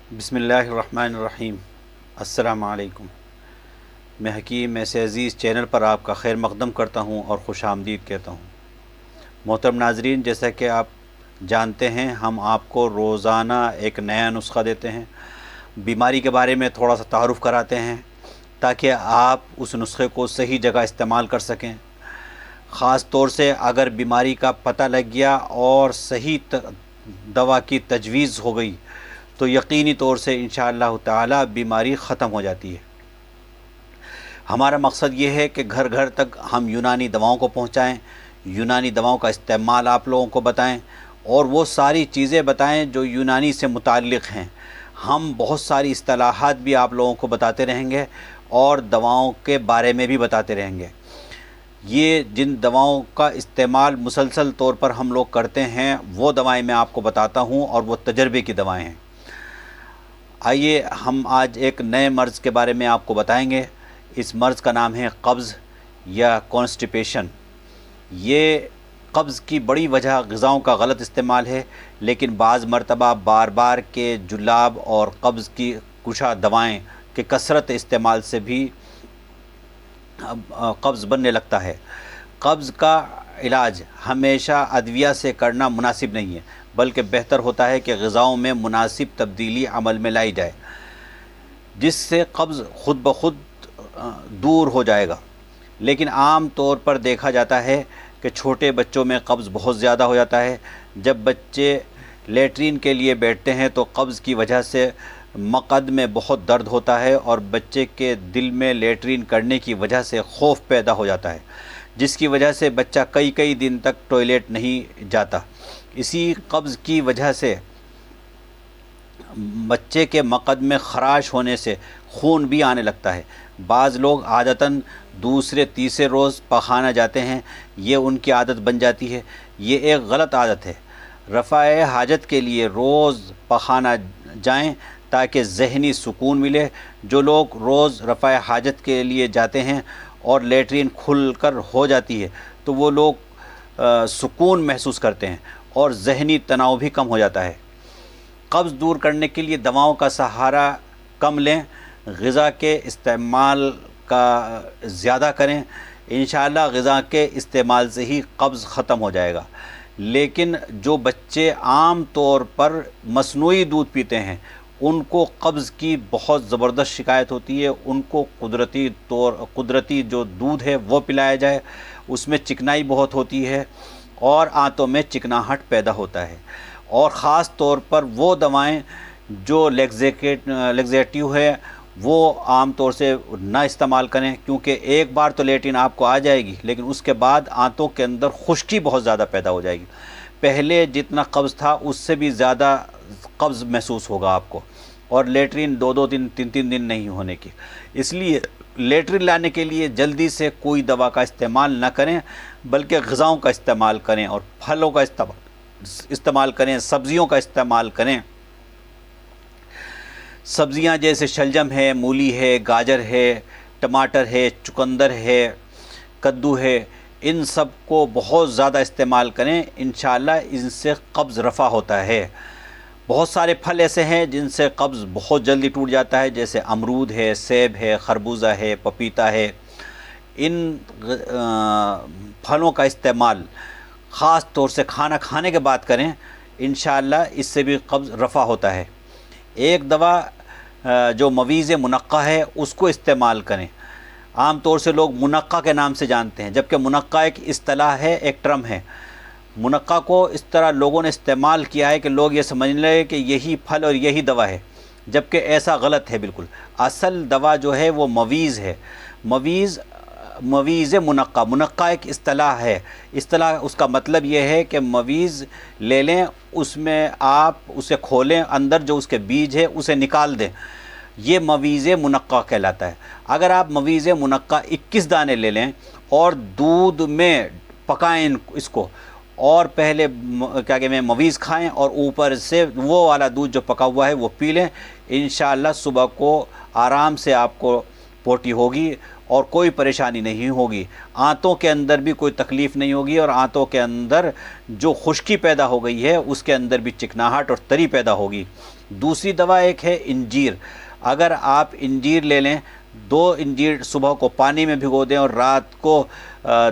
बिस्मिल्लाहिर्रहमानिर्रहीम। अस्सलाम वालेकुम। मैं हकीम ऐसे अज़ीज़ चैनल पर आपका खैर मक़दम करता हूँ और खुश आमदीद कहता हूँ। मोहतरम नाज़रीन, जैसा कि आप जानते हैं, हम आपको रोज़ाना एक नया नुस्ख़ा देते हैं, बीमारी के बारे में थोड़ा सा तारुफ़ कराते हैं ताकि आप उस नुस्खे को सही जगह इस्तेमाल कर सकें। ख़ास तौर से अगर बीमारी का पता लग गया और सही दवा की तजवीज़ हो गई तो यकीनी तौर से इंशाअल्लाह ताला बीमारी ख़त्म हो जाती है। हमारा मकसद ये है कि घर घर तक हम यूनानी दवाओं को पहुँचाएँ, यूनानी दवाओं का इस्तेमाल आप लोगों को बताएं और वो सारी चीज़ें बताएं जो यूनानी से मुताल्लिक़ हैं। हम बहुत सारी इस्तिलाहात भी आप लोगों को बताते रहेंगे और दवाओं के बारे में भी बताते रहेंगे। ये जिन दवाओं का इस्तेमाल मुसलसल तौर पर हम लोग करते हैं वो दवाएं मैं आपको बताता हूँ और वो तजर्बे की दवाएं हैं। आइए हम आज एक नए मर्ज़ के बारे में आपको बताएंगे। इस मर्ज़ का नाम है कब्ज़ या कॉन्स्टिपेशन। ये कब्ज़ की बड़ी वजह ग़िज़ाओं का गलत इस्तेमाल है, लेकिन बाज़ मरतबा बार बार के जुलाब और कब्ज़ की कुशा दवाएं के कसरत इस्तेमाल से भी कब्ज़ बनने लगता है। कब्ज़ का इलाज हमेशा अदविया से करना मुनासिब नहीं है, बल्कि बेहतर होता है कि ग़िज़ाओं में मुनासिब तब्दीली अमल में लाई जाए, जिससे कब्ज़ ख़ुद ब खुद दूर हो जाएगा। लेकिन आम तौर पर देखा जाता है कि छोटे बच्चों में कब्ज़ बहुत ज़्यादा हो जाता है। जब बच्चे लेट्रिन के लिए बैठते हैं तो कब्ज़ की वजह से मक़द में बहुत दर्द होता है और बच्चे के दिल में लेट्रिन करने की वजह से खौफ पैदा हो जाता है, जिसकी वजह से बच्चा कई कई दिन तक टॉयलेट नहीं जाता। इसी कब्ज़ की वजह से बच्चे के मक़द में ख़राश होने से खून भी आने लगता है। बाज़ लोग आदतन दूसरे तीसरे रोज़ पखाना जाते हैं, ये उनकी आदत बन जाती है। ये एक गलत आदत है। रफ़ाए हाजत के लिए रोज़ पखाना जाएं ताकि ज़हनी सुकून मिले। जो लोग रोज़ रफ़ाए हाजत के लिए जाते हैं और लेट्रिन खुल कर हो जाती है तो वो लोग सुकून महसूस करते हैं और ज़हनी तनाव भी कम हो जाता है। कब्ज़ दूर करने के लिए दवाओं का सहारा कम लें, ग़िज़ा के इस्तेमाल का ज़्यादा करें। इंशाअल्लाह ग़िज़ा के इस्तेमाल से ही कब्ज़ ख़त्म हो जाएगा। लेकिन जो बच्चे आम तौर पर मसनूई दूध पीते हैं उनको कब्ज़ की बहुत ज़बरदस्त शिकायत होती है। उनको कुदरती जो दूध है वो पिलाया जाए। उसमें चिकनाई बहुत होती है और आंतों में चिकनाहट पैदा होता है। और ख़ास तौर पर वो दवाएं जो लेग्ज़ेटिव है वो आम तौर से ना इस्तेमाल करें, क्योंकि एक बार तो लेट्रिन आपको आ जाएगी लेकिन उसके बाद आंतों के अंदर खुश्की बहुत ज़्यादा पैदा हो जाएगी। पहले जितना कब्ज़ था उससे भी ज़्यादा कब्ज़ महसूस होगा आपको, और लेट्रिन 2-2 दिन 3-3 दिन नहीं होने की। इसलिए लेट्रिन लाने के लिए जल्दी से कोई दवा का इस्तेमाल ना करें, बल्कि ग़िज़ाओं का इस्तेमाल करें और फलों का इस्तेमाल करें, सब्ज़ियों का इस्तेमाल करें। सब्ज़ियां जैसे शलजम है, मूली है, गाजर है, टमाटर है, चुकंदर है, कद्दू है, इन सब को बहुत ज़्यादा इस्तेमाल करें। इंशाअल्लाह इनसे कब्ज़ रफ़ा होता है। बहुत सारे फल ऐसे हैं जिनसे कब्ज़ बहुत जल्दी टूट जाता है, जैसे अमरूद है, सेब है, खरबूजा है, पपीता है। इन फलों का इस्तेमाल ख़ास तौर से खाना खाने के बाद करें, इंशाअल्लाह इससे भी कब्ज़ रफ़ा होता है। एक दवा जो मवीज़ मुनक्का है उसको इस्तेमाल करें। आम तौर से लोग मुनक्का के नाम से जानते हैं, जबकि मुनक्का एक इस्तिलाह है, एक टर्म है। मुनक्का को इस तरह लोगों ने इस्तेमाल किया है कि लोग ये समझ लें कि यही फल और यही दवा है, जबकि ऐसा गलत है बिल्कुल। असल दवा जो है वो मवीज़ है। मवीज़ मुनक्का एक इस्तिलाह है। इस्तिलाह उसका मतलब ये है कि मवीज़ ले लें, उसमें आप उसे खोलें, अंदर जो उसके बीज है उसे निकाल दें, ये मवीज़ मुनक्का कहलाता है। अगर आप मवीज़ मुनक्का 21 दाने ले लें और दूध में पकाएं इसको, और पहले क्या कहते हैं मवीज़ खाएं और ऊपर से वो वाला दूध जो पका हुआ है वो पी लें, इंशाअल्लाह सुबह को आराम से आपको पोटी होगी और कोई परेशानी नहीं होगी। आंतों के अंदर भी कोई तकलीफ़ नहीं होगी और आंतों के अंदर जो खुश्की पैदा हो गई है उसके अंदर भी चिकनाहट और तरी पैदा होगी। دوسری دوا ایک ہے انجیر. اگر آپ انجیر لے لیں، 2 انجیر صبح کو پانی میں بھگو دیں اور رات کو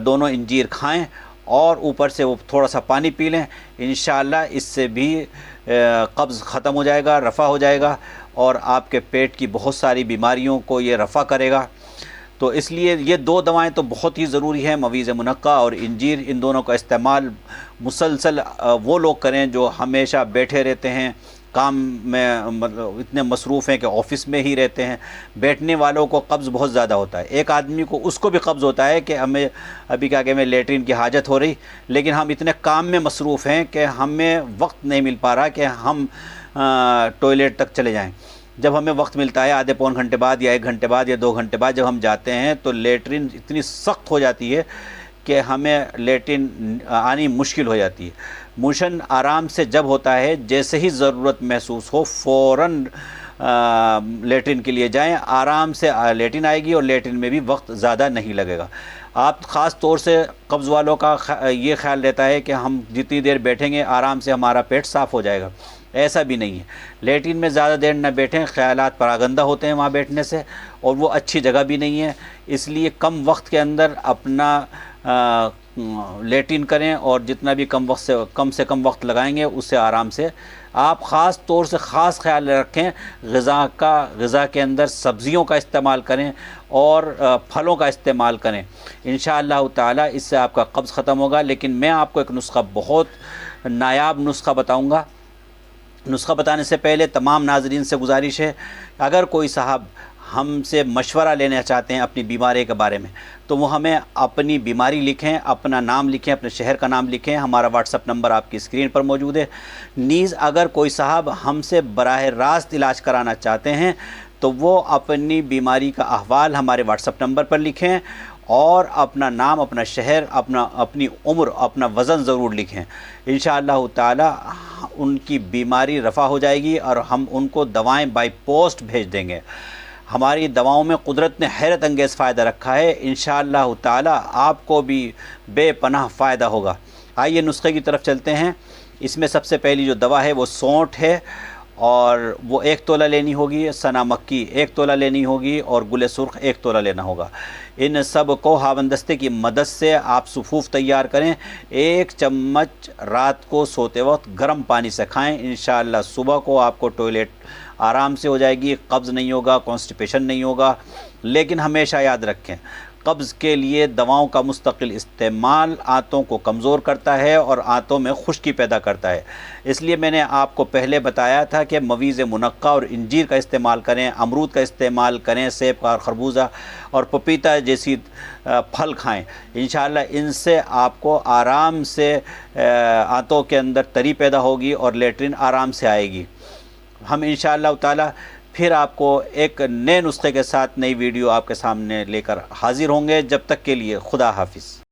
دونوں انجیر کھائیں اور اوپر سے وہ تھوڑا سا پانی پی لیں، انشاءاللہ اس سے بھی قبض ختم ہو جائے گا، رفع ہو جائے گا، اور آپ کے پیٹ کی بہت ساری بیماریوں کو یہ رفع کرے گا. تو اس لیے یہ 2 دوائیں تو بہت ہی ضروری ہیں، مویز منقع اور انجیر. ان دونوں کا استعمال مسلسل وہ لوگ کریں جو ہمیشہ بیٹھے رہتے ہیں، کام میں مطلب اتنے مصروف ہیں کہ آفس میں ہی رہتے ہیں. بیٹھنے والوں کو قبض بہت زیادہ ہوتا ہے. ایک آدمی کو اس کو بھی قبض ہوتا ہے کہ ہمیں ابھی کیا کہ ہمیں لیٹرین کی حاجت ہو رہی، لیکن ہم اتنے کام میں مصروف ہیں کہ ہمیں وقت نہیں مل پا رہا کہ ہم ٹوائلٹ تک چلے جائیں. جب ہمیں وقت ملتا ہے آدھے پون گھنٹے بعد یا 1 گھنٹے بعد یا 2 گھنٹے بعد جب ہم جاتے ہیں تو لیٹرین اتنی سخت ہو جاتی ہے کہ ہمیں لیٹرین آنی مشکل ہو جاتی ہے. موشن آرام سے جب ہوتا ہے، جیسے ہی ضرورت محسوس ہو فوراً لیٹرین کے لیے جائیں، آرام سے لیٹرین آئے گی اور لیٹرین میں بھی وقت زیادہ نہیں لگے گا. آپ خاص طور سے قبض والوں کا یہ خیال رہتا ہے کہ ہم جتنی دیر بیٹھیں گے آرام سے ہمارا پیٹ صاف ہو جائے گا. ایسا بھی نہیں ہے. لیٹرین میں زیادہ دیر نہ بیٹھیں، خیالات پراگندہ ہوتے ہیں وہاں بیٹھنے سے، اور وہ اچھی جگہ بھی نہیں ہے. اس لیے کم وقت کے اندر اپنا لیٹرین کریں، اور جتنا بھی کم سے کم وقت لگائیں گے اس سے آرام سے. آپ خاص طور سے خاص خیال رکھیں غذا کے اندر سبزیوں کا استعمال کریں اور پھلوں کا استعمال کریں. انشاءاللہ تعالی اس سے آپ کا قبض ختم ہوگا. لیکن میں آپ کو ایک نسخہ، بہت نایاب نسخہ بتاؤں گا. نسخہ بتانے سے پہلے تمام ناظرین سے گزارش ہے، اگر کوئی صاحب ہم سے مشورہ لینا چاہتے ہیں اپنی بیماری کے بارے میں، تو وہ ہمیں اپنی بیماری لکھیں، اپنا نام لکھیں، اپنے شہر کا نام لکھیں. ہمارا واٹس اپ نمبر آپ کی اسکرین پر موجود ہے. نیز اگر کوئی صاحب ہم سے براہ راست علاج کرانا چاہتے ہیں تو وہ اپنی بیماری کا احوال ہمارے واٹس اپ نمبر پر لکھیں، اور اپنا نام، اپنا شہر، اپنی عمر، اپنا وزن ضرور لکھیں. انشاءاللہ تعالی ان کی بیماری رفع ہو جائے گی اور ہم ان کو دوائیں بائی پوسٹ بھیج دیں گے. ہماری دواؤں میں قدرت نے حیرت انگیز فائدہ رکھا ہے. انشاءاللہ تعالی آپ کو بھی بے پناہ فائدہ ہوگا. آئیے نسخے کی طرف چلتے ہیں. اس میں سب سے پہلی جو دوا ہے وہ سونٹ ہے، اور وہ 1 تولہ لینی ہوگی. سنا مکی 1 تولہ لینی ہوگی، اور گل سرخ 1 تولہ لینا ہوگا. ان سب کو ہاوندستے کی مدد سے آپ صفوف تیار کریں. 1 چمچ رات کو سوتے وقت گرم پانی سے کھائیں. انشاءاللہ صبح کو آپ کو ٹوائلٹ آرام سے ہو جائے گی، قبض نہیں ہوگا، کانسٹیپیشن نہیں ہوگا. لیکن ہمیشہ یاد رکھیں، قبض کے لیے دواؤں کا مستقل استعمال آنتوں کو کمزور کرتا ہے اور آنتوں میں خشکی پیدا کرتا ہے. اس لیے میں نے آپ کو پہلے بتایا تھا کہ مویز منقع اور انجیر کا استعمال کریں، امرود کا استعمال کریں، سیب کا اور خربوزہ اور پپیتا جیسی پھل کھائیں. انشاءاللہ ان سے آپ کو آرام سے آنتوں کے اندر تری پیدا ہوگی اور لیٹرین آرام سے آئے گی. ہم انشاءاللہ تعالی پھر آپ کو ایک نئے نسخے کے ساتھ نئی ویڈیو آپ کے سامنے لے کر حاضر ہوں گے. جب تک کے لیے خدا حافظ.